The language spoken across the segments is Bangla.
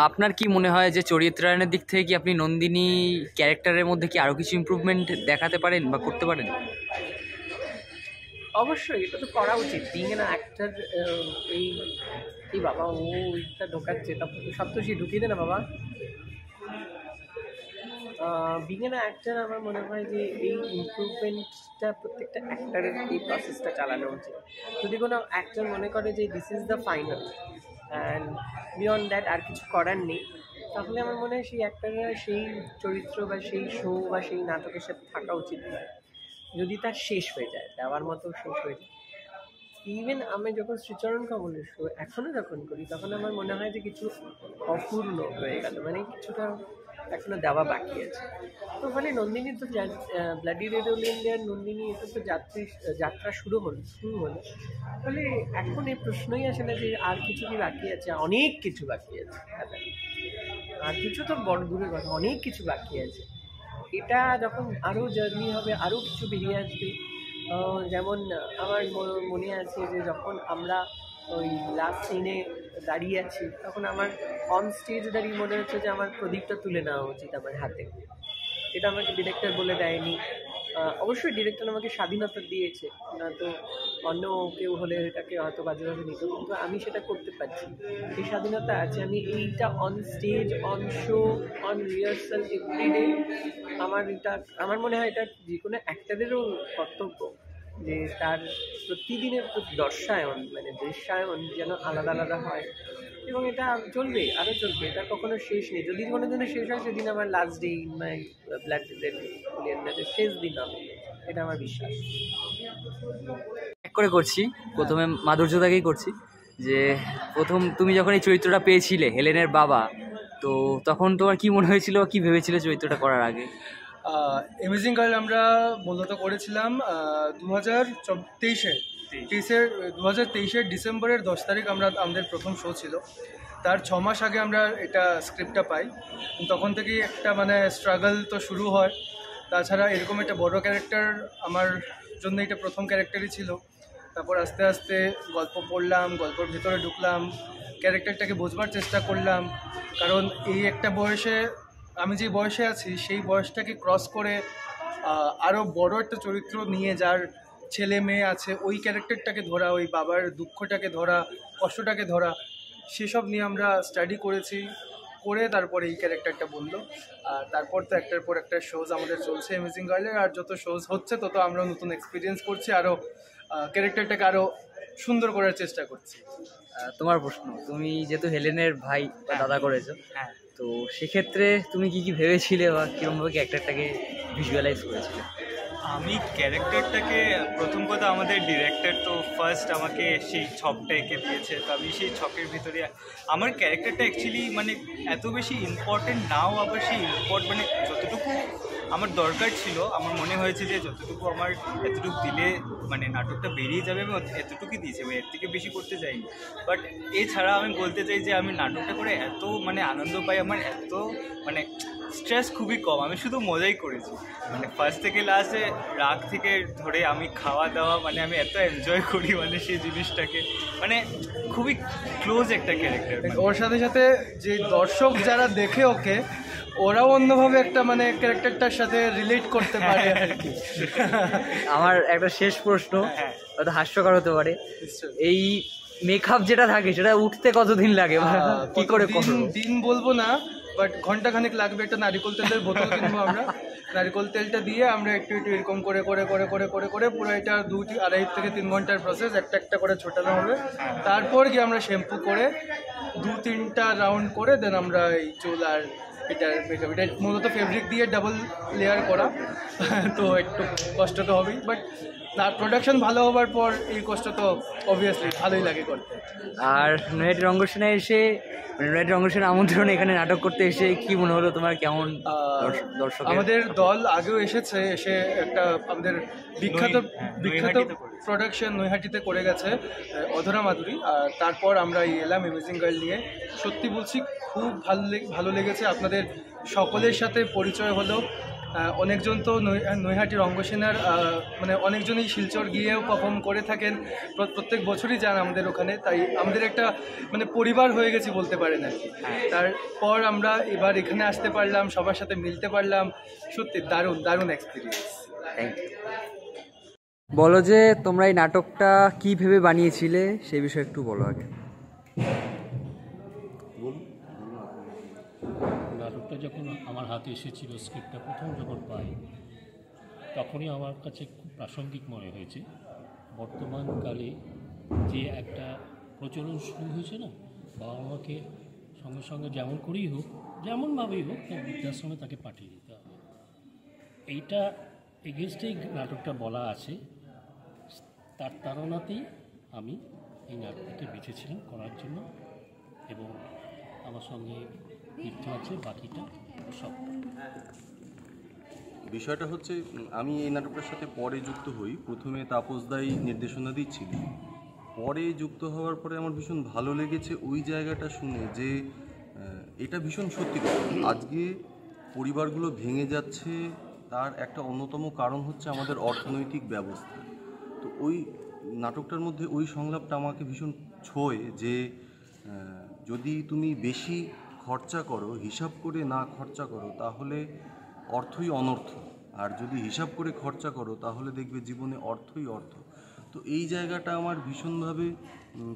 আপনার কি মনে হয় যে চরিত্রায়নের দিক থেকে কি আপনি নন্দিনী ক্যারেক্টারের মধ্যে কি আরও কিছু ইমপ্রুভমেন্ট দেখাতে পারেন বা করতে পারেন? অবশ্যই এটা তো করা উচিত। বিং এন অ্যাক্টর, এই এই বাবা ও এটা ঢোকাচ্ছে, তারপর সব তো সে ঢুকিয়ে দে না বাবা। বিং এন অ্যাক্টর আমার মনে হয় যে এই ইমপ্রুভমেন্টটা প্রত্যেকটা অ্যাক্টারের এই প্রসেসটা চালানো উচিত। যদি কোনো অ্যাক্টর মনে করে যে this is the final and beyond that আর কিছু করার নেই, তাহলে আমার মনে হয় সেই অ্যাক্টাররা সেই চরিত্র বা সেই শো বা সেই নাটকের সাথে থাকা উচিত নয়। যদি তার শেষ হয়ে যায়, দেওয়ার মতো শেষ হয়ে যায়। ইভেন আমি যখন শ্রীচরণ কমলের শো এখনও যখন করি, তখন আমার মনে হয় যে কিছু অপূর্ণ হয়ে গেল, মানে কিছুটা এখনো দেওয়া বাকি আছে। তো ওখানে নন্দিনী তো ব্লাডি রেড ইন্ডিয়ার নন্দিনী, এটা তো যাত্রা শুরু হলো। তাহলে এখন এই প্রশ্নই আসে না যে আর কিছু কি বাকি আছে। অনেক কিছু বাকি আছে, আর কিছু তো বড় দূরের কথা, অনেক কিছু বাকি আছে। এটা যখন আরও জার্নি হবে, আরও কিছু বেরিয়ে আসবে। যেমন আমার মনে আছে যে যখন আমরা ওই লাস্ট সিনে দাঁড়িয়ে আছি, তখন আমার অন স্টেজ দাঁড়িয়ে মনে হচ্ছে যে আমার প্রদীপটা তুলে নেওয়া উচিত আমার হাতে। এটা আমাকে ডিরেক্টর বলে দেয়নি। অবশ্যই ডিরেক্টর আমাকে স্বাধীনতা দিয়েছে, না তো অন্য কেউ হলে এটাকে হয়তো বাজেভাবে নিত, কিন্তু আমি সেটা করতে পারছি। এই স্বাধীনতা আছে। আমি এইটা on stage, on show, on rehearsal, everyday আমার মনে হয় এটা যে কোনো অ্যাক্টারেরও কর্তব্য যে তার প্রতিদিনের দর্শায়ন, মানে দৃশ্যায়ন যেন আলাদা আলাদা হয়। এবং এটা চলবে, আরও চলবে, এটা কখনো শেষ নেই। যদি কোনো দিনও শেষ হয়, সেদিন আমার last day in my blood related শেষ দিন হবে, এটা আমার বিশ্বাস। এক করে করছি, প্রথমে মাধুর্যদাকেই করছি। যে প্রথম তুমি যখন এই চরিত্রটা পেয়েছিলে হেলেনের বাবা, তো তখন তোমার কি মনে হয়েছিল, কি ভেবেছিলে চরিত্রটা করার আগে? অ্যামেজিং গার্ল আমরা মূলত করেছিলাম 2023-এর ডিসেম্বরের 10 তারিখ আমাদের প্রথম শো ছিল। তার 6 মাস আগে আমরা এটা স্ক্রিপ্টটা পাই। তখন থেকেই একটা মানে স্ট্রাগল তো শুরু হয়। তাছাড়া এরকম একটা বড় ক্যারেক্টার আমার জন্য এটা প্রথম ক্যারেক্টারই ছিল। তারপর আস্তে আস্তে গল্প পড়লাম, গল্পের ভেতরে ঢুকলাম, ক্যারেক্টারটাকে বোঝবার চেষ্টা করলাম। কারণ এই একটা বয়সে, আমি যে বয়সে আছি সেই বয়সটাকে ক্রস করে আরও বড় একটা চরিত্র নিয়ে, যার ছেলে মেয়ে আছে, ওই ক্যারেক্টারটাকে ধরা, ওই বাবার দুঃখটাকে ধরা, কষ্টটাকে ধরা, সেসব নিয়ে আমরা স্টাডি করেছি। করে তারপরে এই ক্যারেক্টারটা বললো। আর তারপর তো একটার পর একটা শোজ আমাদের চলছে অ্যামেজিং গার্লের। আর যত শোজ হচ্ছে তত আমরা নতুন এক্সপিরিয়েন্স করছি, আরও ক্যারেক্টারটাকে আরও সুন্দর করার চেষ্টা করছি। তোমার প্রশ্ন, তুমি যেহেতু হেলেনের ভাই বা দাদা করেছো, হ্যাঁ, তো সেক্ষেত্রে তুমি কি কি ভেবেছিলে বা কীরকমভাবে ক্যারেক্টারটাকে ভিজুয়ালাইজ করেছিলে? আমি ক্যারেক্টারটাকে, প্রথম কথা আমাদের ডিরেক্টর তো ফার্স্ট আমাকে সেই ছকটা এঁকে দিয়েছে। তো আমি সেই ছকের ভিতরে আমার ক্যারেক্টারটা অ্যাকচুয়ালি মানে এত বেশি ইম্পর্টেন্ট নাও, আবার সেই মানে যতটুকু আমার দরকার ছিল, আমার মনে হয়েছে যে যতটুকু আমার এতটুকু দিলে মানে নাটকটা বেরিয়ে যাবে, আমি এতটুকুই দিয়েছি, আমি এর থেকে বেশি করতে চাইনি। বাট এছাড়া আমি বলতে চাই যে আমি নাটকটা করে এত মানে আনন্দ পাই, আমার এত মানে স্ট্রেস খুবই কম, আমি শুধু মজাই করেছি। মানে ফার্স্ট থেকে লাস্টে রাগ থেকে ধরে আমি খাওয়া দাওয়া, মানে আমি এত এনজয় করি মানে সেই জিনিসটাকে, মানে খুবই ক্লোজ একটা ক্যারেক্টার। ওর সাথে সাথে যে দর্শক যারা দেখে ওকে, ওরাও অন্যভাবে একটা মানে ক্যারেক্টারটার সাথে রিলেট করতে পারে আর কি। আমার একটা শেষ প্রশ্ন, হয়তো হাস্যকর হতে পারে, এই মেকআপ যেটা থাকে সেটা উঠতে কতদিন লাগে, কি করে দিন বলবো না, বাট ঘন্টাখানেক লাগবে। একটা নারিকেল তেলের বোতল কিনবো আমরা, নারিকেল তেলটা দিয়ে আমরা একটু একটু এরকম করে করে করে করে করে করে পুরো এটা 2-2.5 থেকে 3 ঘন্টার প্রসেস, একটা একটা করে ছোটানো হবে। তারপর গিয়ে আমরা শ্যাম্পু করে 2-3টা রাউন্ড করে দেন আমরা এই চুল আর এটার মেকআপ, এটা মূলত ফেব্রিক দিয়ে ডাবল লেয়ার করা, তো একটু কষ্ট তো হবেই। বাট প্রোডাকশন ভালো হবার পর এই কষ্ট তো অবভিয়াসলি ভালোই লাগে করতে। আর নৈহাটি রঙ্গসেনায় এসে, নৈহাটি রঙ্গসেনা আমন্ত্রণ এখানে নাটক করতে এসে কি মনে হলো তোমার? কেমন দর্শক? আমাদের দল আগেও এসে একটা আমাদের বিখ্যাত প্রোডাকশন নৈহাটিতে করে গেছে, অধরা মাধুরী। আর তারপর আমরা এলাম অ্যামেজিং গার্ল নিয়ে। সত্যি বলছি খুব ভালো লেগেছে, আপনাদের সকলের সাথে পরিচয় হলো, অনেকজন তো নৈহাটি রঙ্গসেনার মানে অনেকজনই শিলচর গিয়েও পারফর্ম করে থাকেন, প্রত্যেক বছরই যান আমাদের ওখানে, তাই আমাদের একটা মানে পরিবার হয়ে গেছি বলতে পারেন আর কি। তারপর আমরা এবার এখানে আসতে পারলাম, সবার সাথে মিলতে পারলাম, সত্যি দারুণ দারুণ এক্সপিরিয়েন্স। Thank you. বলো যে তোমরা এই নাটকটা কি ভেবে বানিয়েছিলে সেই বিষয়ে একটু বলো আগে। নাটকটা যখন আমার হাতে এসেছিল, স্ক্রিপ্টটা প্রথম যখন পাই, তখনই আমার কাছে খুব প্রাসঙ্গিক মনে হয়েছে। বর্তমানকালে যে একটা প্রচলন শুরু হয়েছে না, বাবা মাকে সঙ্গে সঙ্গে যেমন করেই হোক, যেমনভাবেই হোক, তার বৃদ্ধাশ্রমে তাকে পাঠিয়ে দিতে হবে। এইটা এগেনস্টেই নাটকটা বলা আছে। তার তাড়নাতেই আমি এই নাটকটাকে বেছেছিলাম করার জন্য, এবং আমার সঙ্গে যুক্ত আছে বাকিটা সব। বিষয়টা হচ্ছে, আমি এই নাটকটার সাথে পরে যুক্ত হই। প্রথমে তাপসদাই নির্দেশনা দিচ্ছিলেন, পরে যুক্ত হওয়ার পরে আমার ভীষণ ভালো লেগেছে ওই জায়গাটা শুনে যে এটা ভীষণ সত্যি কথা। আজকে পরিবারগুলো ভেঙে যাচ্ছে, তার একটা অন্যতম কারণ হচ্ছে আমাদের অর্থনৈতিক ব্যবস্থা। তো ওই নাটকটার মধ্যে ওই সংলাপটা আমাকে ভীষণ ছোঁয় যে যদি তুমি বেশি খরচা করো, হিসাব করে না খরচা করো, তাহলে অর্থই অনর্থ, আর যদি হিসাব করে খরচা করো তাহলে দেখবে জীবনে অর্থই অর্থ। তো এই জায়গাটা আমার ভীষণভাবে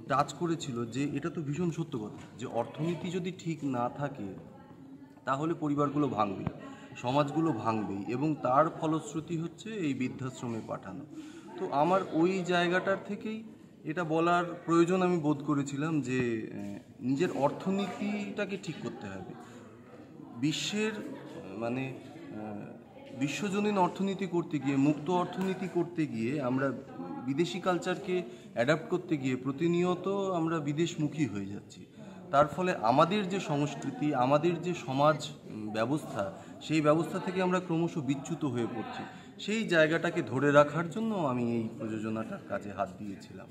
টাচ করেছিল যে এটা তো ভীষণ সত্য কথা যে অর্থনীতি যদি ঠিক না থাকে তাহলে পরিবারগুলো ভাঙবে, সমাজগুলো ভাঙবেই, এবং তার ফলশ্রুতি হচ্ছে এই বৃদ্ধাশ্রমে পাঠানো। তো আমার ওই জায়গাটার থেকেই এটা বলার প্রয়োজন আমি বোধ করেছিলাম যে নিজের অর্থনীতিটাকে ঠিক করতে হবে। বিশ্বের মানে বিশ্বজনীন অর্থনীতি করতে গিয়ে, মুক্ত অর্থনীতি করতে গিয়ে, আমরা বিদেশি কালচারকে অ্যাডাপ্ট করতে গিয়ে প্রতিনিয়ত আমরা বিদেশমুখী হয়ে যাচ্ছি। তার ফলে আমাদের যে সংস্কৃতি, আমাদের যে সমাজ ব্যবস্থা, সেই ব্যবস্থা থেকে আমরা ক্রমশ বিচ্যুত হয়ে পড়ছি। সেই জায়গাটাকে ধরে রাখার জন্য আমি এই প্রযোজনাটার কাজে হাত দিয়েছিলাম।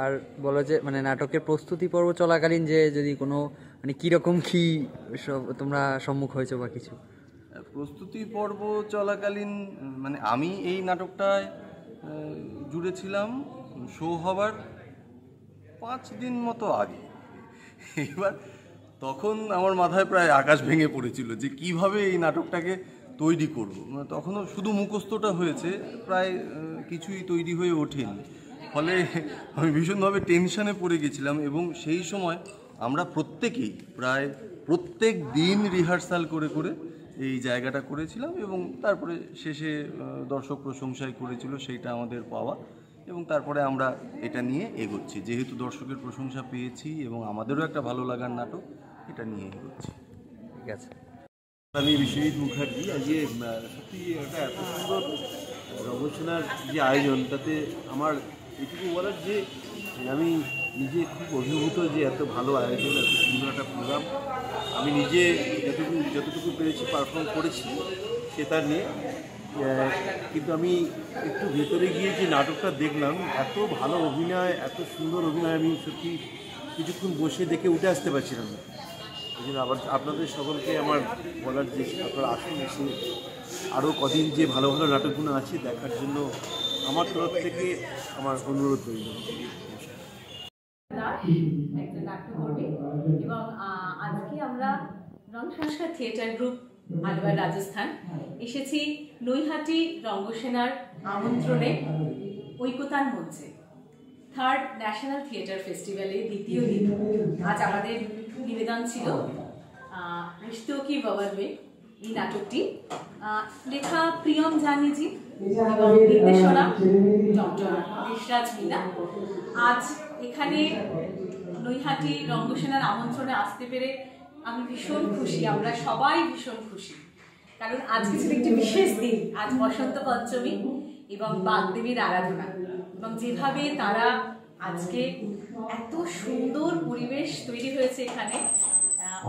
আর বলো যে মানে নাটকের প্রস্তুতি পর্ব চলাকালীন যে যদি কোনো মানে কীরকম কী সব তোমরা সম্মুখ হয়েছো বা কিছু? প্রস্তুতি পর্ব চলাকালীন মানে আমি এই নাটকটায় জুড়েছিলাম শো হবার 5 দিন মতো আগে। এবার তখন আমার মাথায় প্রায় আকাশ ভেঙে পড়েছিল যে কিভাবে এই নাটকটাকে তৈরি করব। মানে তখনও শুধু মুখস্থটা হয়েছে, প্রায় কিছুই তৈরি হয়ে ওঠেনি। ফলে আমি ভীষণভাবে টেনশনে পড়ে গেছিলাম, এবং সেই সময় আমরা প্রত্যেকেই প্রায় প্রত্যেক দিন রিহার্সাল করে করে এই জায়গাটা করেছিলাম, এবং তারপরে শেষে দর্শক প্রশংসাই করেছিল, সেইটা আমাদের পাওয়া। এবং তারপরে আমরা এটা নিয়ে এগোচ্ছি, যেহেতু দর্শকের প্রশংসা পেয়েছি এবং আমাদেরও একটা ভালো লাগার নাটক, এটা নিয়ে এগোচ্ছি। ঠিক আছে। আমি বিশ্বজিৎ মুখার্জি। আজকে সত্যি একটা এত সুন্দর রঙ্গসেনার যে আয়োজন, তাতে আমার এটুকু বলার যে আমি নিজে খুব অভিভূত যে এত ভালো আয়োজন, এত সুন্দর একটা প্রোগ্রাম। আমি নিজে যতটুকু পেরেছি পারফর্ম করেছি সে তার নিয়ে, কিন্তু আমি একটু ভেতরে গিয়ে যে নাটকটা দেখলাম, এত ভালো অভিনয়, এত সুন্দর অভিনয়, আমি সত্যি কিছুক্ষণ বসে দেখে উঠে আসতে পারছিলাম না। এই জন্য আবার আপনাদের সকলকে আমার বলার যে আপনারা আসুন, এসে আরও কদিন যে ভালো ভালো নাটকগুলো আছে দেখার জন্য আমার তরফ থেকে আমার অনুরোধ রইল। একটা নাট্য করবে, এবং আজকে আমরা রং সংস্কার থিয়েটার গ্রুপ আলওয়ার রাজস্থান এসেছি নৈহাটি রঙ্গসেনার আমন্ত্রণে ঐকতান মঞ্চে থার্ড ন্যাশনাল থিয়েটার ফেস্টিভ্যালের দ্বিতীয় দিন। আজ আমাদের নিবেদন ছিল রিশতো কি বাবার মে, এই নাটকটি লেখা প্রিয়ম জানিজি এবং নির্দেশনা ডক্টর দেশরাজ মিনা। আজ এখানে নৈহাটি রঙ্গসেনার আমন্ত্রণে আসতে পেরে আমি ভীষণ খুশি, আমরা সবাই ভীষণ খুশি, কারণ আজকে ছিল একটি বিশেষ দিন। আজ বসন্ত পঞ্চমী এবং বাগদেবীর আরাধনা, এবং যেভাবে তারা আজকে এত সুন্দর পরিবেশ তৈরি হয়েছে এখানে,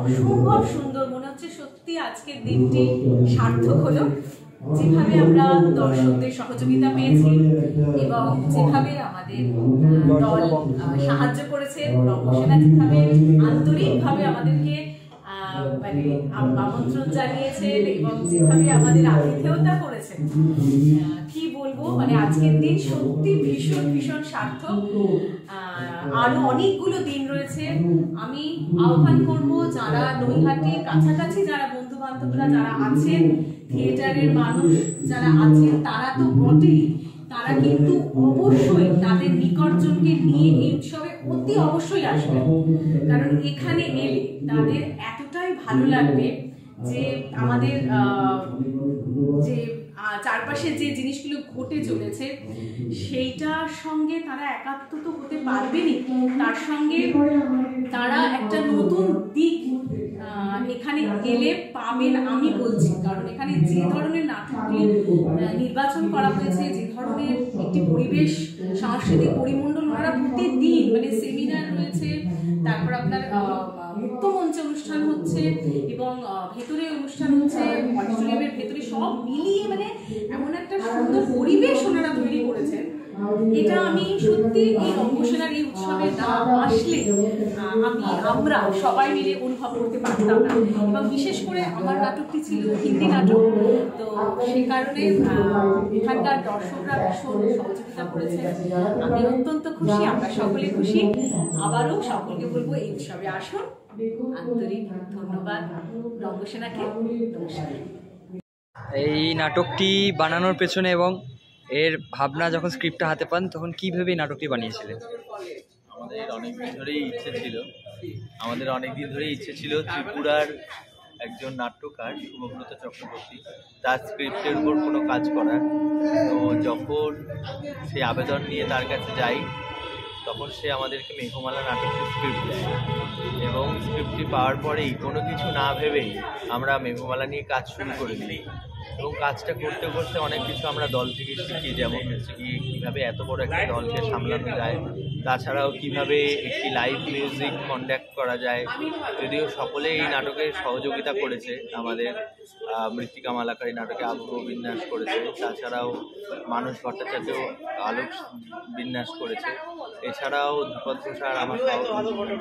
অসম্ভব সুন্দর মনে হচ্ছে। সত্যি আজকের দিনটি সার্থক হলো, যেভাবে আমরা দর্শকদের সহযোগিতা পেয়েছি এবং যেভাবে আমাদের দল সাহায্য করেছে, রঙ্গসেনা যেভাবে আন্তরিকভাবে আমাদেরকে মানে আমন্ত্রণ জানিয়েছেন এবং যেভাবে আমাদের আতিথেয়তা করেছেন, কি বলবো, মানে আজকের দিন সত্যি ভীষণ ভীষণ সার্থক। আরো অনেকগুলো দিন রয়েছে। আমি আহ্বান করব যারা নৈহাটির কাছাকাছি যারা বন্ধু বান্ধবরা যারা আছেন, থিয়েটারের মানুষ যারা আছেন তারা তো বটেই, তারা কিন্তু অবশ্যই তাদের নিকটজনকে নিয়ে এই উৎসবে অতি অবশ্যই আসবেন। কারণ এখানে এলে তাদের এতটাই ভালো লাগবে যে আমাদের যে চারপাশে যে জিনিসগুলো ঘটে চলেছে সেইটার সঙ্গে তারা একাত্ম তো হতে পারবেনই, তার সঙ্গে তারা একটা নতুন দিক এখানে এলে পাবেন আমি বলছি। কারণ এখানে যে ধরনের নাটকগুলি নির্বাচন করা হয়েছে, যে ধরনের একটি পরিবেশ সাংস্কৃতিক পরিমণ্ডল ওনারা প্রতিদিন, মানে সেমিনার রয়েছে, তারপর আপনার মুক্ত মঞ্চে অনুষ্ঠান হচ্ছে এবং ভেতরে অনুষ্ঠান হচ্ছে, অডিটোরিয়ামের ভেতরে সব মিলিয়ে মানে এমন একটা সুন্দর পরিবেশ ওনারা তৈরি করেছেন। এটা আমি সত্যি এই রঙ্গসেনার এই উৎসবে না আসলে আমরা সবাই মিলে অনুভব করতে পারতাম না। এবং বিশেষ করে আমার নাটকটি ছিল হিন্দি নাটক, তো সে কারণে এখানকার দর্শকরা ভীষণ সহযোগিতা করেছেন। আমি অত্যন্ত খুশি, আমরা সকলে খুশি। আবারও সকলকে বলবো এই উৎসবে আসুন। আন্তরিক ধন্যবাদ রঙ্গসেনাকে। নমস্কার। এই নাটকটি বানানোর পেছনে এবং এর ভাবনা যখন স্ক্রিপ্টটা হাতে পান তখন কীভাবে এই নাটকটি বানিয়েছিলেন? আমাদের অনেক দিন ধরেই ইচ্ছে ছিল ত্রিপুরার একজন নাট্যকার শুভব্রত চক্রবর্তী তার স্ক্রিপ্টের উপর কোনো কাজ করার। তো যখন সেই আবেদন নিয়ে তার কাছে যাই তখন সে আমাদেরকে মেঘমালা নাটকের স্ক্রিপ্ট দেয় এবং স্ক্রিপ্টটি পাওয়ার পরেই কোনো কিছু না ভেবেই আমরা মেঘমালা নিয়ে কাজ শুরু করে দিই এবং কাজটা করতে করতে অনেক কিছু আমরা দল থেকে শিখি, যেমন হচ্ছে কি কীভাবে এত বড় একটা দলকে সামলানো যায়, তাছাড়াও কিভাবে একটি লাইভ মিউজিক কন্ডাক্ট করা যায়। যদিও সকলে এই নাটকে সহযোগিতা করেছে, আমাদের মৃত্তিকা মালাকার এই নাটকে আবহ বিন্যাস করেছে, তাছাড়াও মানস ভট্টাচার্য আলোক বিন্যাস করেছে, এছাড়াও ধ্রুপদ ঘোষ আর আমার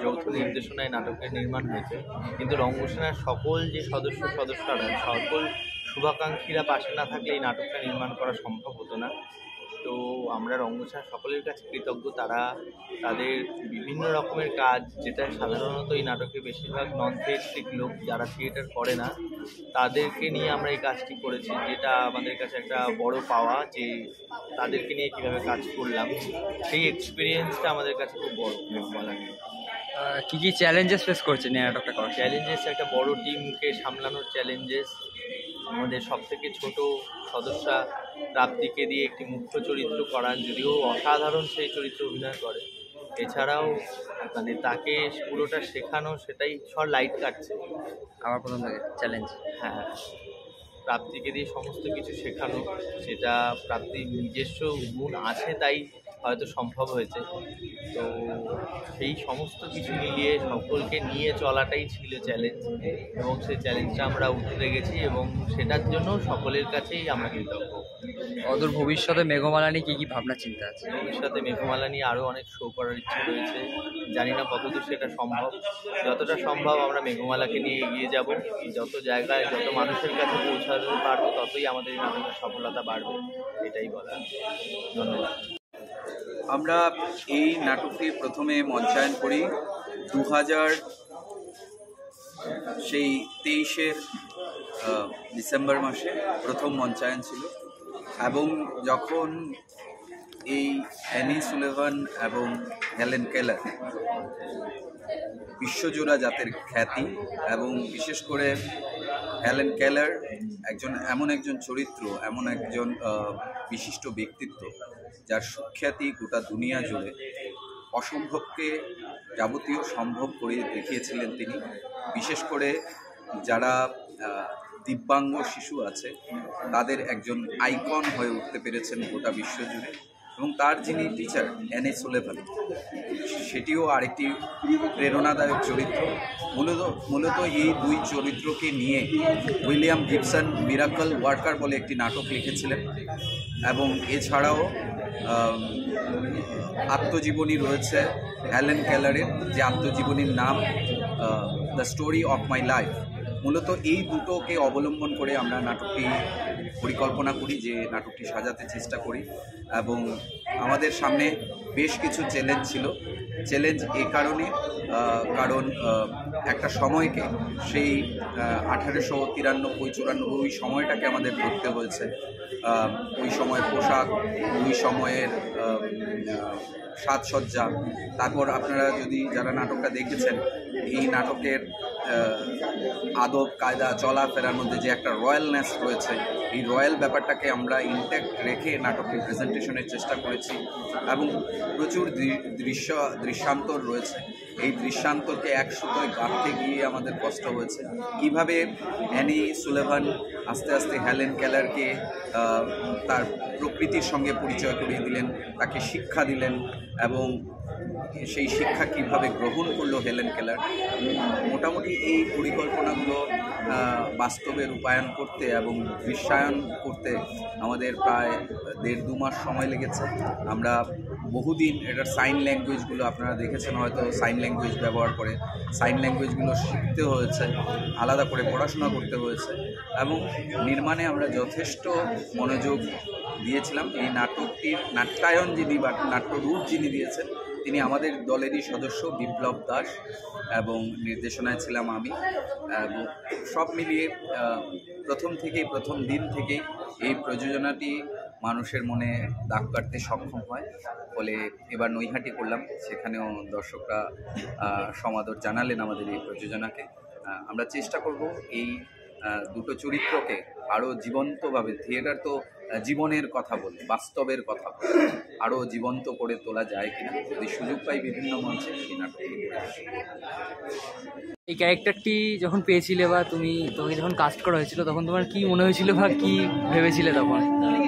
যৌথ নির্দেশনায় নাটকের নির্মাণ হয়েছে। কিন্তু রঙ্গসেনার সকল যে সদস্যরা সকল শুভাকাঙ্ক্ষীরা পাশে না থাকলে এই নাটকটা নির্মাণ করা সম্ভব হতো না। তো আমরা রঙ্গসেনার সকলের কাছে কৃতজ্ঞ। তারা তাদের বিভিন্ন রকমের কাজ, যেটা সাধারণত এই নাটকে বেশিরভাগ নন থিয়েট্রিক লোক যারা থিয়েটার করে না, তাদেরকে নিয়ে আমরা এই কাজটি করেছি, যেটা আমাদের কাছে একটা বড় পাওয়া যে তাদেরকে নিয়ে কীভাবে কাজ করলাম, সেই এক্সপিরিয়েন্সটা আমাদের কাছে খুব বড় মেঘমালা নিয়ে। কী কী চ্যালেঞ্জেস ফেস করছেন এই নাটকটা করার? চ্যালেঞ্জেস একটা বড় টিমকে সামলানোর চ্যালেঞ্জেস, আমাদের সবথেকে ছোট সদস্যা প্রাপ্তিকে দিয়ে একটি মুখ্য চরিত্র করান, যদিও অসাধারণ সেই চরিত্র অভিনয় করে। এছাড়াও মানে তাকে পুরোটা শেখানো, সেটাই সব লাইট কাটছে আমার প্রথম থেকে চ্যালেঞ্জ। হ্যাঁ, প্রাপ্তিকে দিয়ে সমস্ত কিছু শেখানো, সেটা প্রাপ্তির নিজস্ব গুণ আছে তাই হয়তো সম্ভব হয়েছে। তো সেই সমস্ত কিছু মিলিয়ে সকলকে নিয়ে চলাটাই ছিল চ্যালেঞ্জ এবং সেই চ্যালেঞ্জটা আমরা উঠে গেছি এবং সেটার জন্য সকলের কাছেই আমরা কৃতজ্ঞ। অদূর ভবিষ্যতে মেঘমালা নিয়ে কী কী ভাবনা চিন্তা আছে? ভবিষ্যতে মেঘমালা নিয়ে আরও অনেক শো করার ইচ্ছে রয়েছে, জানি না কতদূর সেটা সম্ভব। যতটা সম্ভব আমরা মেঘমালাকে নিয়ে এগিয়ে যাব, যত জায়গায় যত মানুষের কাছে পৌঁছাতে পারবো ততই আমাদের এই নাটকের সফলতা বাড়বে, এটাই বলা। ধন্যবাদ। আমরা এই নাটকটি প্রথমে মঞ্চায়ন করি 2000 সেই 23 ডিসেম্বর মাসে প্রথম মঞ্চায়ন ছিল এবং যখন এই অ্যানি সুলেভান এবং হেলেন কেলার বিশ্বজোড়া জাতের খ্যাতি এবং বিশেষ করে হেলেন কেলার এমন একজন চরিত্র, এমন একজন বিশিষ্ট ব্যক্তিত্ব যার সুখ্যাতি গোটা দুনিয়া জুড়ে, অসম্ভবকে যাবতীয় সম্ভব করে দেখিয়েছিলেন তিনি। বিশেষ করে যারা দিব্যাঙ্গ শিশু আছে তাদের একজন আইকন হয়ে উঠতে পেরেছেন গোটা বিশ্ব জুড়ে। এবং তার যিনি টিচার অ্যানি সুলেভান, সেটিও আরেকটি প্রেরণাদায়ক চরিত্র। মূলত এই দুই চরিত্রকে নিয়ে উইলিয়াম গিবসন মিরাকল ওয়ার্কার বলে একটি নাটক লিখেছিলেন এবং এছাড়াও আত্মজীবনী রয়েছে হেলেন কেলারের, যে আত্মজীবনীর নাম the story of my life. মূলত এই দুটোকে অবলম্বন করে আমরা নাটকটি পরিকল্পনা করি, যে নাটকটি সাজাতে চেষ্টা করি। এবং আমাদের সামনে বেশ কিছু চ্যালেঞ্জ ছিল। চ্যালেঞ্জ এই কারণে, কারণ একটা সময়কে, সেই 1893-94 ওই সময়টাকে আমাদের ধরতে হয়েছে। ওই সময়ের পোশাক, ওই সময়ের সাজসজ্জা, তারপর আপনারা যদি যারা নাটকটা দেখেছেন, এই নাটকের আদব কায়দা চলাফেরার মধ্যে যে একটা রয়্যালনেস রয়েছে, এই রয়্যাল ব্যাপারটাকে আমরা ইনট্যাক্ট রেখে নাটকটি প্রেজেন্টেশনের চেষ্টা করেছি। এবং প্রচুর দৃশ্যান্তর রয়েছে। এই দৃশ্যান্তরকে এক সুতোয় গাঁথতে গিয়ে আমাদের কষ্ট হয়েছে। কিভাবে অ্যানি সুলেভান আস্তে আস্তে হেলেন কেলারকে তার প্রকৃতির সঙ্গে পরিচয় করিয়ে দিলেন, তাকে শিক্ষা দিলেন, এবং সেই শিক্ষা কিভাবে গ্রহণ করলো হেলেন কেলার। মোটামুটি এই পরিকল্পনাগুলো বাস্তবে রূপায়ণ করতে এবং দৃশ্যায়ন করতে আমাদের প্রায় 1.5-2 মাস সময় লেগেছে। আমরা বহুদিন এটার সাইন ল্যাঙ্গুয়েজগুলো আপনারা দেখেছেন হয়তো, সাইন ল্যাঙ্গুয়েজ ব্যবহার করে সাইন ল্যাঙ্গুয়েজগুলো শিখতে হয়েছে, আলাদা করে পড়াশোনা করতে হয়েছে, এবং নির্মাণে আমরা যথেষ্ট মনোযোগ দিয়েছিলাম। এই নাটকটির নাট্যায়ন যিনি বা নাট্যরূপ যিনি দিয়েছেন, তিনি আমাদের দলেরই সদস্য বিপ্লব দাস, এবং নির্দেশনায় ছিলাম আমি। এবং সব মিলিয়ে প্রথম দিন থেকেই এই প্রযোজনাটি মানুষের মনে দাগ কাটতে সক্ষম হয়। ফলে এবার নৈহাটি করলাম, সেখানেও দর্শকরা সমাদর জানালেন আমাদের এই প্রযোজনাকে। আমরা চেষ্টা করব এই দুটো চরিত্রকে আরও জীবন্তভাবে, থিয়েটার তো জীবনের কথা বলে, বাস্তবের কথা বলে, আরও জীবন্ত করে তোলা যায় কিনা, যদি সুযোগ পাই বিভিন্ন মঞ্চে সেই নাটকটি। এই ক্যারেক্টারটি যখন পেয়েছিলে বা তোমাকে যখন কাস্ট করা হয়েছিল, তখন তোমার কি মনে হয়েছিল বা কি ভেবেছিলে তখন?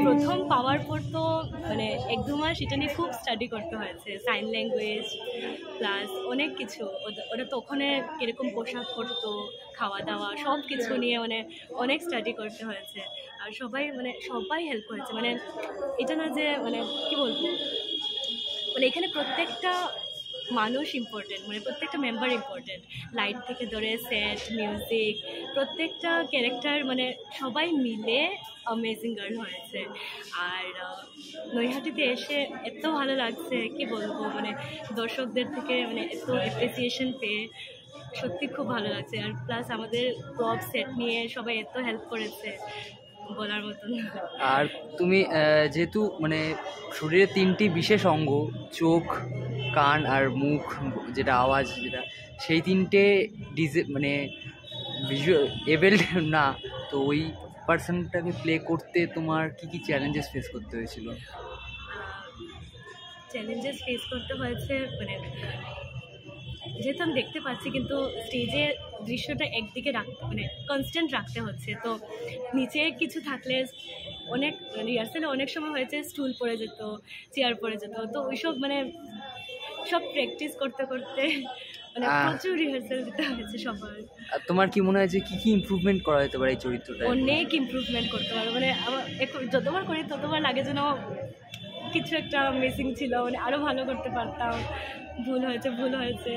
প্রথম পাওয়ার পর তো মানে 1-2 মাস এটা নিয়ে খুব স্টাডি করতে হয়েছে, সাইন ল্যাঙ্গুয়েজ প্লাস অনেক কিছু। ওরা তো ওখানে কীরকম পোশাক পরতো, খাওয়া দাওয়া সব কিছু নিয়ে মানে অনেক স্টাডি করতে হয়েছে। আর সবাই হেল্প করেছে, মানে এটা না যে মানে কি বলবো, মানে এখানে প্রত্যেকটা মানুষ ইম্পর্টেন্ট, মানে প্রত্যেকটা মেম্বার ইম্পর্টেন্ট, লাইট থেকে ধরে সেট, মিউজিক, প্রত্যেকটা ক্যারেক্টার, মানে সবাই মিলে অ্যামেজিং গার্ল হয়েছে। আর নৈহাটিতে এসে এত ভালো লাগছে, কি বলবো, মানে দর্শকদের থেকে মানে এত অ্যাপ্রিসিয়েশন পেয়ে সত্যি খুব ভালো লাগছে। আর প্লাস আমাদের প্রপ সেট নিয়ে সবাই এত হেল্প করেছে, বলার মতন। আর তুমি যেহেতু মানে শরীরের 3টি বিশেষ অঙ্গ, চোখ, কান আর মুখ, যেটা আওয়াজ, যেটা সেই 3টে মানে ভিজুয়াল এবেলড না, তো ওই পার্সনটাকে প্লে করতে তোমার কি কি চ্যালেঞ্জেস ফেস করতে হয়েছিল? চ্যালেঞ্জেস ফেস করতে হয়েছে, মানে যেহেতু আমি দেখতে পাচ্ছি, কিন্তু স্টেজে দৃশ্যটা একদিকে রাখতে মানে কনস্ট্যান্ট রাখতে হচ্ছে, তো নিচে কিছু থাকলে অনেক রিহার্সালে অনেক সময় হয়েছে স্টুল পড়ে যেত, চেয়ার পড়ে যেত, তো ওইসব মানে সব প্র্যাকটিস করতে করতে মানে প্রচুর রিহার্সাল দিতে হয়েছে সবার। তোমার কি মনে হয় যে কী কী ইমপ্রুভমেন্ট করা যেতে পারে এই চরিত্রটা? অনেক ইমপ্রুভমেন্ট করতে পারো, মানে আমার যতবার করি ততবার লাগে যেন কিছু একটা মিসিং ছিল, মানে আরও ভালো করতে পারতাম, ভুল হয়েছে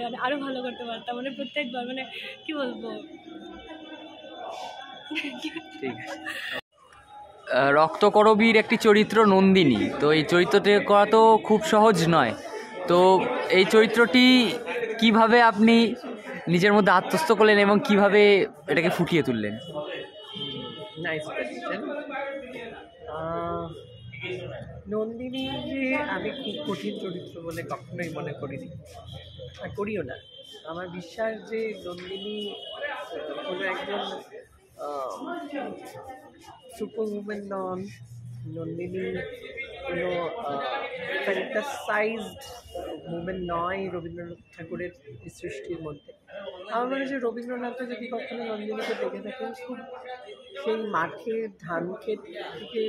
মানে আরও ভালো করতে পারতাম, মানে প্রত্যেকবার মানে কি বলবো। ঠিক আছে। রক্তকরবীর একটি চরিত্র নন্দিনী, তো এই চরিত্রটি করা তো খুব সহজ নয়, তো এই চরিত্রটি কিভাবে আপনি নিজের মধ্যে আত্মস্থ করলেন এবং কিভাবে এটাকে ফুটিয়ে তুললেন? Nice question. নন্দিনী যে আমি খুব কঠিন চরিত্র বলে কখনোই মনে করিনি, আর করিও না। আমার বিশ্বাস যে নন্দিনী কোনো একজন সুপার উমেন নন, নন্দিনী কোনো ফ্যান্টাসাইজড মুভমেন্ট নয় রবীন্দ্রনাথ ঠাকুরের সৃষ্টির মধ্যে। আমার মনে হয় যে রবীন্দ্রনাথও যদি কখনো নন্দিনীকে দেখে থাকেন, খুব সেই মাঠে ধান ক্ষেত থেকে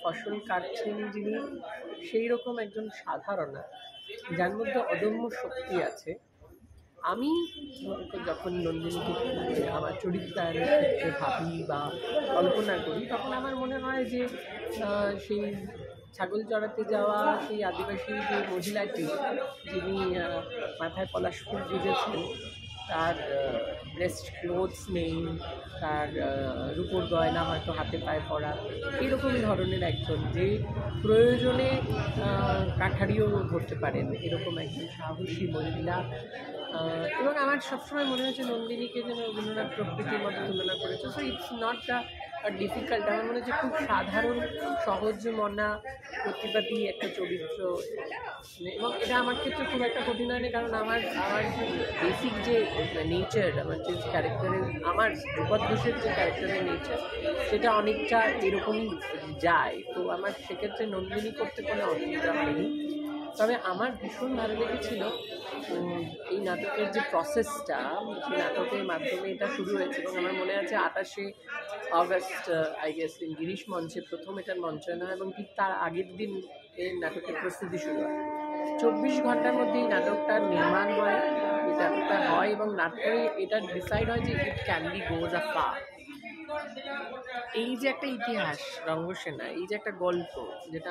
ফসল কাটছেন যিনি, সেই রকম একজন সাধারণা যার মধ্যে অদম্য শক্তি আছে। আমি যখন নন্দিনীকে আমার চরিত্রায়নের ক্ষেত্রে ভাবি বা কল্পনা করি, তখন আমার মনে হয় যে সেই ছাগল চড়াতে যাওয়া সেই আদিবাসী যে মহিলাটি, যিনি মাথায় পলাশ ফুল গুঁজেছেন, তার ব্রেস্ট ক্লোথস নেই, তার রূপোর গয়না হয়তো হাতে পায়ে পরা, এরকম ধরনের একজন, যে প্রয়োজনে কাঠারিও ধরতে পারেন, এরকম একজন সাহসী মহিলা। এবং আমার সবসময় মনে হয়েছে নন্দিনীকে যেন রবীন্দ্রনাথ প্রকৃতির মতো তুলনা করেছে। সো ইটস নট ডিফিকাল্ট, আমার মনে হচ্ছে খুব সাধারণ সহজ মনা প্রতিবাদী একটা চরিত্র, এবং এটা আমার ক্ষেত্রে খুব একটা কঠিন হয়নি, কারণ আমার বেসিক যে নেচার, আমার যে ক্যারেক্টারের, আমার ধ্রুপদ ঘোষের যে ক্যারেক্টারের নেচার, সেটা অনেকটা এরকমই যায়। তো আমার সেক্ষেত্রে নন্দিনী করতে কোনো অসুবিধা হয়নি। তবে আমার ভীষণ ভালো লেগেছিল এই নাটকের যে প্রসেসটা, সেই নাটকের মাধ্যমে এটা শুরু হয়েছে, এবং আমার মনে আছে 28শে অগস্ট আই গেস গিরিশ মঞ্চে প্রথম এটার মঞ্চায়ন হয়, এবং ঠিক তার আগের দিন এই নাটকের প্রস্তুতি শুরু হয়। 24 ঘন্টার মধ্যে এই নাটকটার নির্মাণ হয়, এই নাটকটা হয়, এবং নাটকে এটা ডিসাইড হয় যে it can be goes a fur. এই যে একটা ইতিহাস রঙ্গসেনা, এই যে একটা গল্প, যেটা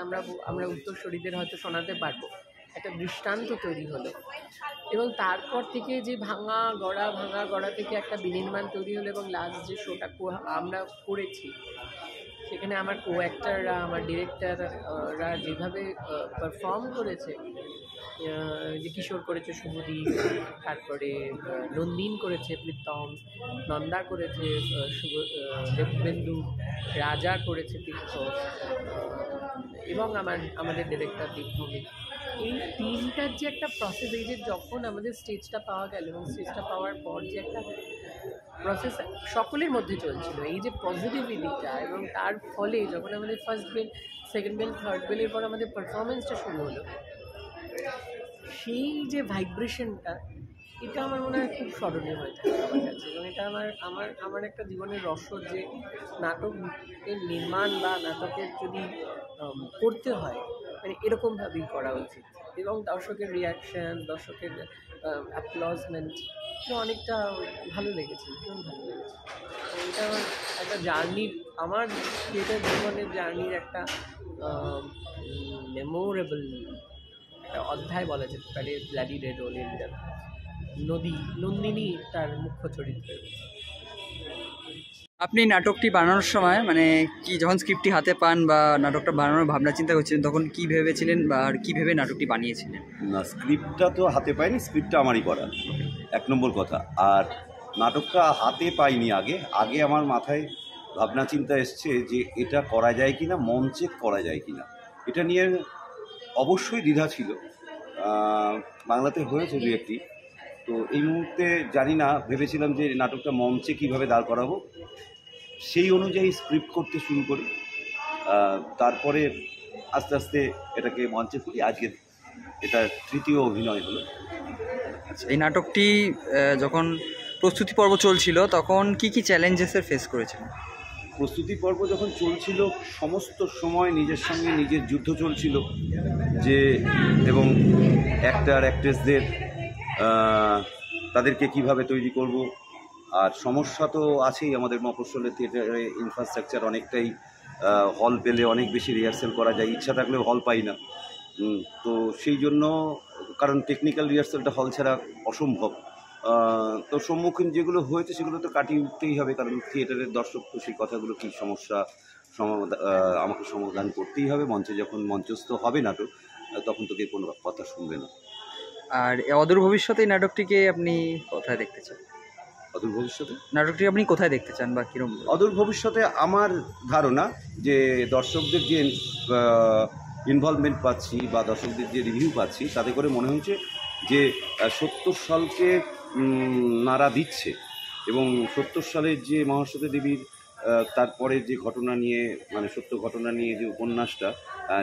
আমরা উত্তরসূরিদের হয়তো শোনাতে পারবো, একটা দৃষ্টান্ত তৈরি হলো, এবং তারপর থেকে যে ভাঙা গড়া থেকে একটা বিনির্মাণ তৈরি হলো, এবং লাস্ট যে শোটা আমরা করেছি, সেখানে আমার কো অ্যাক্টাররা, আমার ডিরেক্টররা যেভাবে পারফর্ম করেছে, যে কিশোর করেছে শুভদীপ, তারপরে নন্দিন করেছে প্রীতম, নন্দা করেছে দেববেন্দু, রাজা করেছে তীর্থ, এবং আমাদের ডিরেক্টর দীপভূমি, এই তিনটার যে একটা প্রসেস, এই যে যখন আমাদের স্টেজটা পাওয়া গেল, এবং স্টেজটা পাওয়ার পর যে একটা প্রসেস সকলের মধ্যে চলছিল, এই যে পজিটিভিটিটা, এবং তার ফলে যখন আমাদের first bell, second bell, third বেলের পর আমাদের পারফরমেন্সটা শুরু হলো, সেই যে ভাইব্রেশনটা, এটা আমার মনে হয় খুব স্মরণীয় হয়ে থাকে আমার কাছে, এবং এটা আমার একটা জীবনের রসদ, যে নাটকের নির্মাণ বা নাটকের যদি করতে হয়, মানে এরকমভাবেই করা উচিত, এবং দর্শকের রিয়াকশান, দর্শকের অ্যাপ্লজমেন্ট, এটা অনেকটা ভালো লেগেছে, ভীষণ ভালো লেগেছে। এটা আমার একটা জার্নির, আমার থিয়েটার জীবনের জার্নির একটা মেমোরেবল একটা অধ্যায় বলা যেতে পারে। ব্লাডি রেড ওলিয়েন্ডার নন্দিনী তার মুখ্য চরিত্রের। আপনি নাটকটি বানানোর সময় মানে কি, যখন স্ক্রিপ্টটি হাতে পান বা নাটকটা বানানোর ভাবনা চিন্তা করছিলেন, তখন কি ভেবেছিলেন বা আর কী ভেবে নাটকটি বানিয়েছিলেন? না, স্ক্রিপ্টটা তো হাতে পাইনি, স্ক্রিপ্টটা আমারই করা, 1 নম্বর কথা। আর নাটকটা হাতে পাইনি, আগে আমার মাথায় ভাবনা চিন্তা এসছে যে এটা করা যায় কি না, মঞ্চে করা যায় কি না, এটা নিয়ে অবশ্যই দ্বিধা ছিল। বাংলাতে হয়েছে 2-1টি, তো এই মুহূর্তে জানি না, ভেবেছিলাম যে নাটকটা মঞ্চে কীভাবে দাঁড় করাবো, সেই অনুযায়ী স্ক্রিপ্ট করতে শুরু করি, তারপরে আস্তে আস্তে এটাকে মঞ্চে তুলি। আজকে এটা 3য় অভিনয় হলো। আচ্ছা, এই নাটকটি যখন প্রস্তুতি পর্ব চলছিল, তখন কি কি চ্যালেঞ্জেসের ফেস করেছিলেন? প্রস্তুতি পর্ব যখন চলছিল, সমস্ত সময় নিজের সঙ্গে নিজের যুদ্ধ চলছিল, যে এবং অ্যাক্টর অ্যাক্ট্রেসদের তাদেরকে কিভাবে তৈরি করব। আর সমস্যা তো আছেই, আমাদের মফস্বলের থিয়েটারে ইনফ্রাস্ট্রাকচার অনেকটাই, হল পেলে অনেক বেশি রিহার্সেল করা যায়, ইচ্ছা থাকলেও হল পাই না। তো সেই জন্য, কারণ টেকনিক্যাল রিহার্সেলটা হল ছাড়া অসম্ভব। তো সম্মুখীন যেগুলো হয়েছে সেগুলো তো কাটিয়ে উঠতেই হবে, কারণ থিয়েটারের দর্শক তো সেই কথাগুলো কী সমস্যা আমাকে সমাধান করতেই হবে। মঞ্চে যখন মঞ্চস্থ হবে নাটক, তখন তো কেউ কোনো কথা শুনবে না। আর অদূর ভবিষ্যতে এই নাটকটিকে আপনি কোথায় দেখতে চান? অদূর ভবিষ্যতে নাটকটি আপনি কোথায় দেখতে চান বা কীরকম? অদূর ভবিষ্যতে আমার ধারণা যে দর্শকদের যে ইনভলভমেন্ট পাচ্ছি বা দর্শকদের যে রিভিউ পাচ্ছি, তাতে করে মনে হচ্ছে যে 70 সালকে নাড়া দিচ্ছে, এবং 70 সালের যে মহাশ্বেতা দেবীর তারপরে যে ঘটনা নিয়ে, মানে সত্য ঘটনা নিয়ে যে উপন্যাসটা,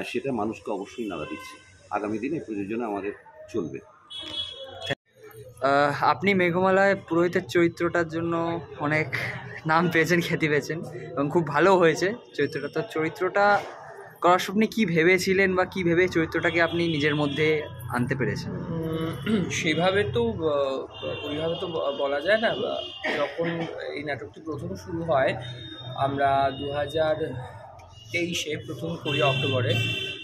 সেটা মানুষকে অবশ্যই নাড়া দিচ্ছে। আগামী দিনে প্রযোজনা আমাদের চলবে। আপনি মেঘমালায় পুরোহিতের চরিত্রটার জন্য অনেক নাম পেয়েছেন, খ্যাতি পেয়েছেন, এবং খুব ভালো হয়েছে চরিত্রটা। তো চরিত্রটা করার স্বপ্নে কী ভেবেছিলেন বা কী ভেবে চরিত্রটাকে আপনি নিজের মধ্যে আনতে পেরেছেন? সেভাবে তো ওইভাবে তো বলা যায় না। যখন এই নাটকটি প্রথম শুরু হয়, আমরা 2023-এ প্রথম করি অক্টোবরে,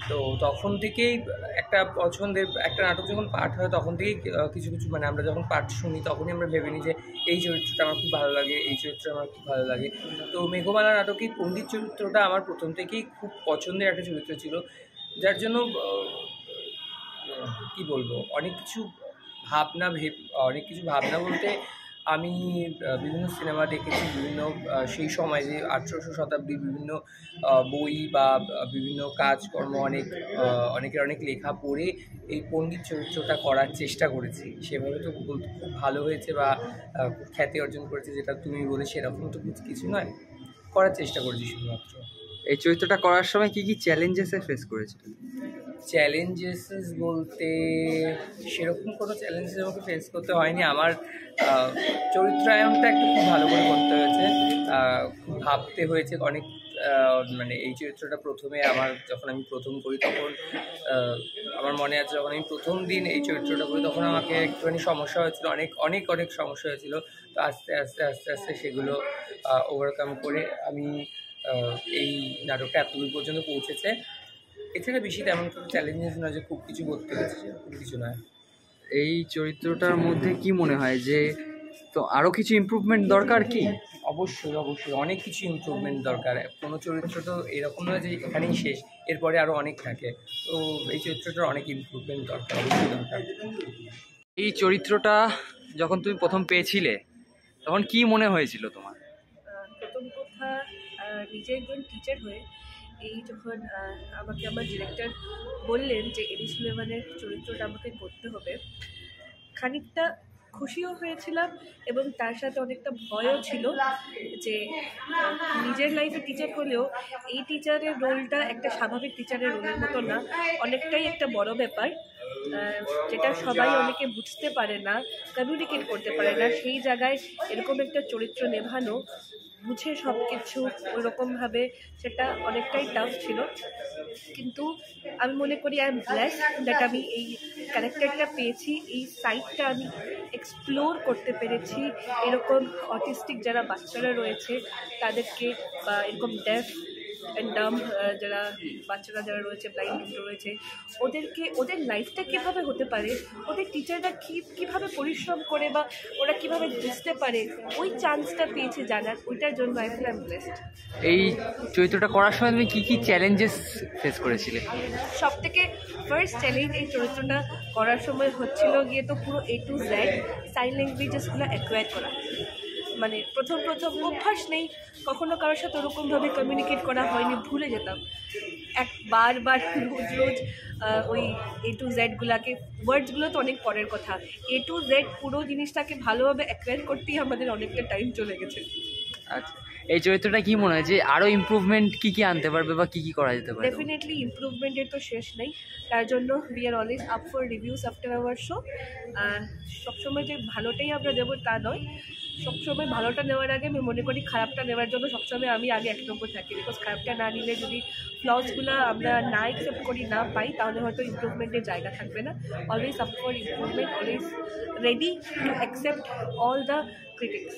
তো তখন থেকেই একটা পছন্দের একটা নাটক যখন পাঠ হয়, তখন থেকেই কিছু কিছু মানে আমরা যখন পাঠ শুনি, তখনই আমরা ভেবে নিই যে এই চরিত্রটা আমার খুব ভালো লাগে, এই চরিত্রটা আমার খুব ভালো লাগে। তো মেঘমালা নাটকের পণ্ডিত চরিত্রটা আমার প্রথম থেকেই খুব পছন্দের একটা চরিত্র ছিল, যার জন্য কি বলবো, অনেক কিছু ভাবনা বলতে আমি বিভিন্ন সিনেমা দেখেছি, বিভিন্ন সেই সময় যে 1800 শতাব্দীর বিভিন্ন বই বা বিভিন্ন কাজকর্ম, অনেকের অনেক লেখা পড়ে এই পণ্ডিত চরিত্রটা করার চেষ্টা করেছি। সেভাবে তো খুব ভালো হয়েছে বা খুব খ্যাতি অর্জন করেছে, যেটা তুমি বলে সেরকম তো কিছু নয়, করার চেষ্টা করেছি শুধুমাত্র। এই চরিত্রটা করার সময় কি কি চ্যালেঞ্জেসে ফেস করেছিল? চ্যালেঞ্জেস বলতে সেরকম কোনো চ্যালেঞ্জেস আমাকে ফেস করতে হয়নি। আমার চরিত্রায়নটা একটু খুব ভালো করে করতে হয়েছে, খুব ভাবতে হয়েছে অনেক। মানে এই চরিত্রটা প্রথমে যখন আমি প্রথম করি, তখন আমার মনে আছে যখন আমি প্রথম দিন এই চরিত্রটা করি, তখন আমাকে একটুখানি সমস্যা হয়েছিল, অনেক সমস্যা হয়েছিল। তো আস্তে আস্তে সেগুলো ওভারকাম করে আমি এই নাটকটা এতদূর পর্যন্ত পৌঁছেছে। এছাড়া বেশি তেমন কোনো চ্যালেঞ্জেস নয় যে খুব কিছু করতে হয়েছে, খুব কিছু নয়। এই চরিত্রটার মধ্যে কি মনে হয় যে তো আরও কিছু ইমপ্রুভমেন্ট দরকার কি? অবশ্যই অনেক কিছু ইমপ্রুভমেন্ট দরকার। কোনো চরিত্র তো এরকম নয় যে এখানেই শেষ, এরপরে আরও অনেক থাকে। তো এই চরিত্রটার অনেক ইমপ্রুভমেন্ট দরকার, অবশ্যই দরকার। এই চরিত্রটা যখন তুমি প্রথম পেয়েছিলে তখন কি মনে হয়েছিল তোমার? প্রথম কথা, নিজে একজন টিচার হয়ে যখন আমাকে আমার ডিরেক্টর বললেন যে এডি সুলেমানের চরিত্রটা আমাকে করতে হবে, খানিকটা খুশিও হয়েছিলাম এবং তার সাথে অনেকটা ভয়ও ছিল যে নিজের লাইফে টিচার হলেও এই টিচারের রোলটা একটা স্বাভাবিক টিচারের রোলের মতো না, অনেকটাই একটা বড় ব্যাপার, যেটা সবাই অনেকে বুঝতে পারে না, কমিউনিকেট করতে পারে না। সেই জায়গায় এরকম একটা চরিত্র নেভানো, বুঝে সব কিছু ওইরকমভাবে, সেটা অনেকটাই টাফ ছিল। কিন্তু আমি মনে করি আই এম ব্লেসড দ্যাট আমি এই ক্যারেক্টারটা পেয়েছি, এই সাইডটা আমি এক্সপ্লোর করতে পেরেছি। এরকম অটিস্টিক যারা বাচ্চারা রয়েছে তাদেরকে, বা এরকম ডেফ অ্যান্ড ডাম যারা বাচ্চারা যারা রয়েছে, ব্লাইন্ড রয়েছে, ওদের লাইফটা কীভাবে হতে পারে, ওদের টিচাররা কীভাবে পরিশ্রম করে বা ওরা কীভাবে বুঝতে পারে, ওই চান্সটা পেয়েছে জানার, ওইটার জন্য I feel I am blessed. এই চরিত্রটা করার সময় তুমি কী চ্যালেঞ্জেস ফেস করেছিলে? সব থেকে ফার্স্ট চ্যালেঞ্জ এই চরিত্রটা করার সময় হচ্ছিল গিয়ে তো পুরো A to Z সাইন ল্যাঙ্গুয়েজেসগুলো অ্যাকোয়ার করা। মানে প্রথম অভ্যাস নেই, কখনো কারোর সাথে ওরকমভাবে কমিউনিকেট করা হয়নি, ভুলে যেতাম বারবার রোজ ওই A to Z গুলাকে, ওয়ার্ডসগুলো তো অনেক পরের কথা, A to Z পুরো জিনিসটাকে ভালোভাবে অ্যাকোয়ার করতেই আমাদের অনেকটা টাইম চলে গেছে। আচ্ছা, এই চরিত্রটা কি মনে হয় যে আরও ইমপ্রুভমেন্ট কি আনতে পারবে বা কি করা যেতে পারে? ডেফিনেটলি ইমপ্রুভমেন্টের তো শেষ নেই, তার জন্য we are always up for reviews after our show. সবসময় যে ভালোটাই আমরা দেবো তা নয়, সবসময় ভালোটা নেওয়ার আগে আমি মনে করি খারাপটা নেওয়ার জন্য সবসময় আমি আগে 1 নম্বর থাকি। বিকজ খারাপটা না নিলে যদি ফ্লসগুলো আমরা না অ্যাকসেপ্ট করি, না পাই, তাহলে হয়তো ইমপ্রুভমেন্টের জায়গা থাকবে না। Always up for improvement, always ready to accept all the critics.